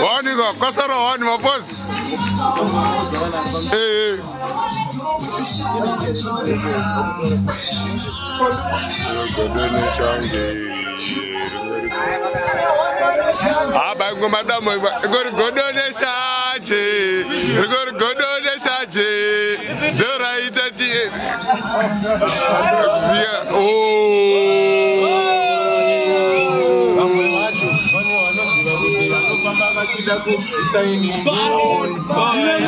Wani go kasara wani mapozi. Bango madame godone shaje. Godone shaje. Dora itati.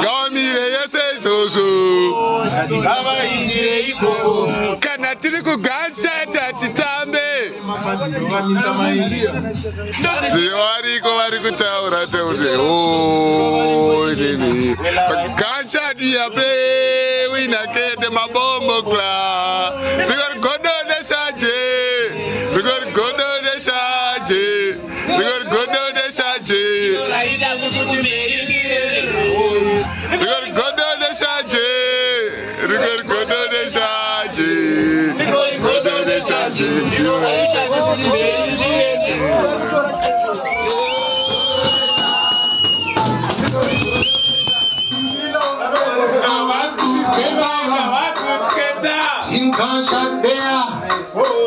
Gamire yese soso. Kana tiri ku ganseta titambe. Wari kutaura teure. Nini. Gansha dia be wina kede mabombo kla. Bigor godone shaje. Bigor godone shaje. Bigor godone shaje. Bigor godone shaje. Bigor godone shaje. Bigor godone shaje. In gunshot there,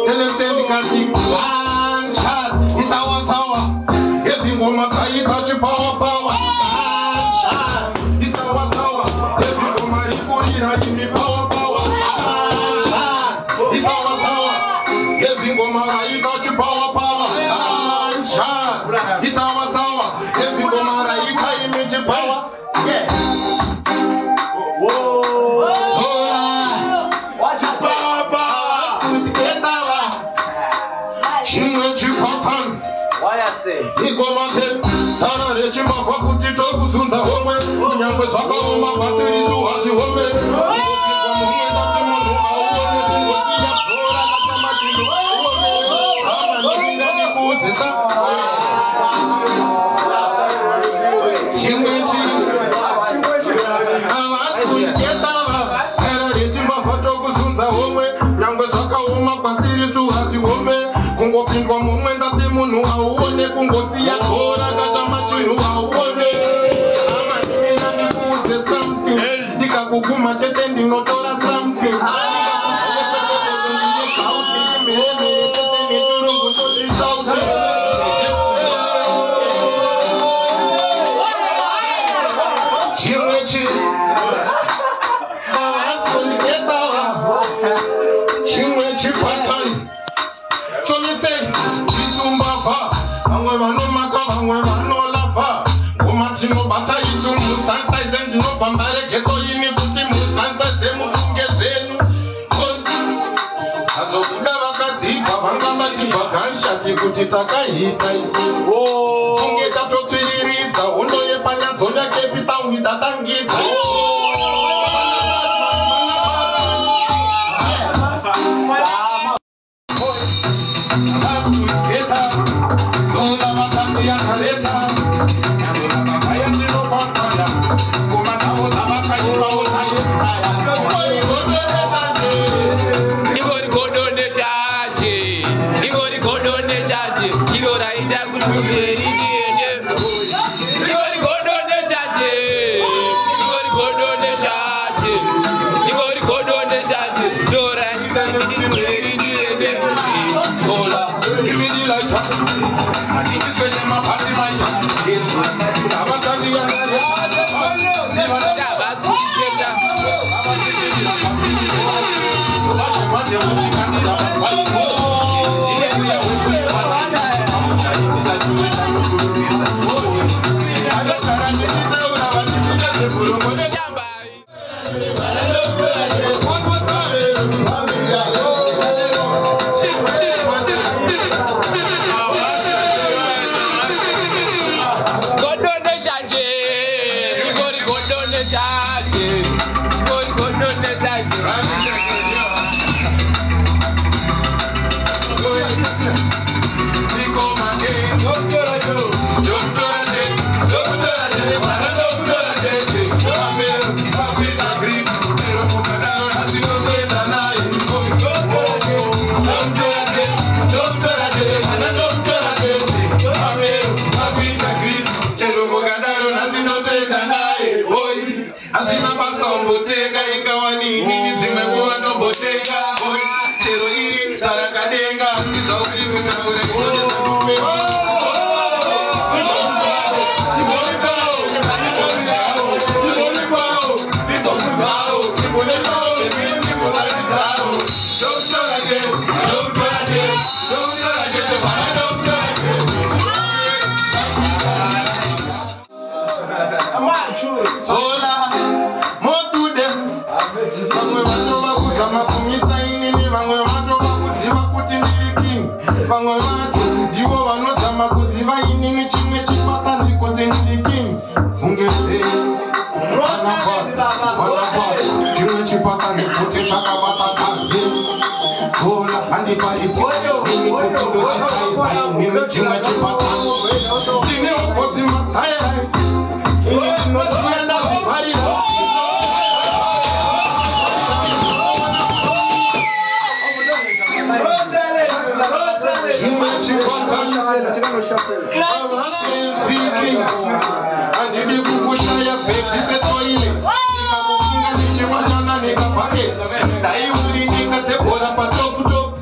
tell them say because the gunshot is our sour. Every woman try to touch your power. Gunshot is our sour. Every woman you put in her give me power. Gunshot is our sour. Every woman try to touch your power. Gunshot is our sour. Every woman try to touch your power. Yeah. Kungopindwa mumwe ngati munhu auone kungosiya khora kashama chinhu auone amanimira ndikuudze something ndikakuguma chete ndinotora something kuti takahita funge tatotsiririta hondo yepanyanzonya kepitauni tatangidza Ndombotenga ingawani nini dzimwe nguva ndombotenga chero iri tarakadenga sizauri kutaura kutonesa ndume Vamwe vacho ndivo vanozama kuziva inini chimwe chipata ndikuti ndiri fungezei chimwe chipata ndikuti chakabata kazi kola handipaitinini kutindochisaizai chimwe chipata chine ukozi matairai ini ndinosienda zivarira andidi kukushaya bhegi setoile ikakufunga nichimachana nikapaketi daiulinika sebhora patoputopu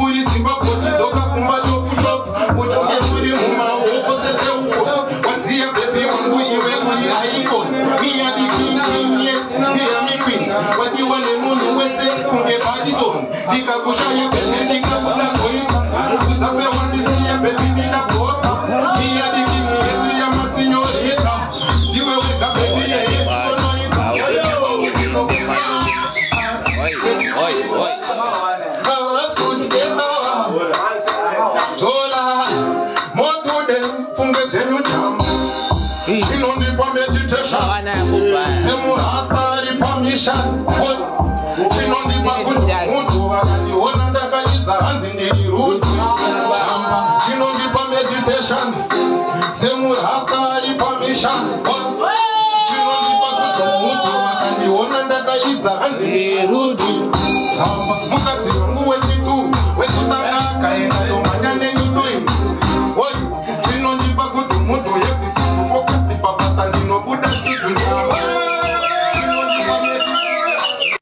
uri zimbabwe tidzoka kumba toputopu utonge uri mumaoko seseufo wadziya bhebhi wangu iwe uri haikoni miyadikinyesiyamikwini wadiwa nemunhu wese kunge badisoni ndikakushaya bhebhi ndikakuda goika mukuzapewandisiya bhebhi ndinabhota miyadikinyesiya masinyorita ndiwe wega bhebhi Zola, motude, funge zenu jambo. Chinondipa meditation. Semu hastari permission. Chinondipa mutu wakaniona ndakaiza hanzi ndirudi. Chinondipa meditation. Semu hastari permission. Chinondipa mutu wakaniona ndakaiza hanzi ndirudi. Mukazi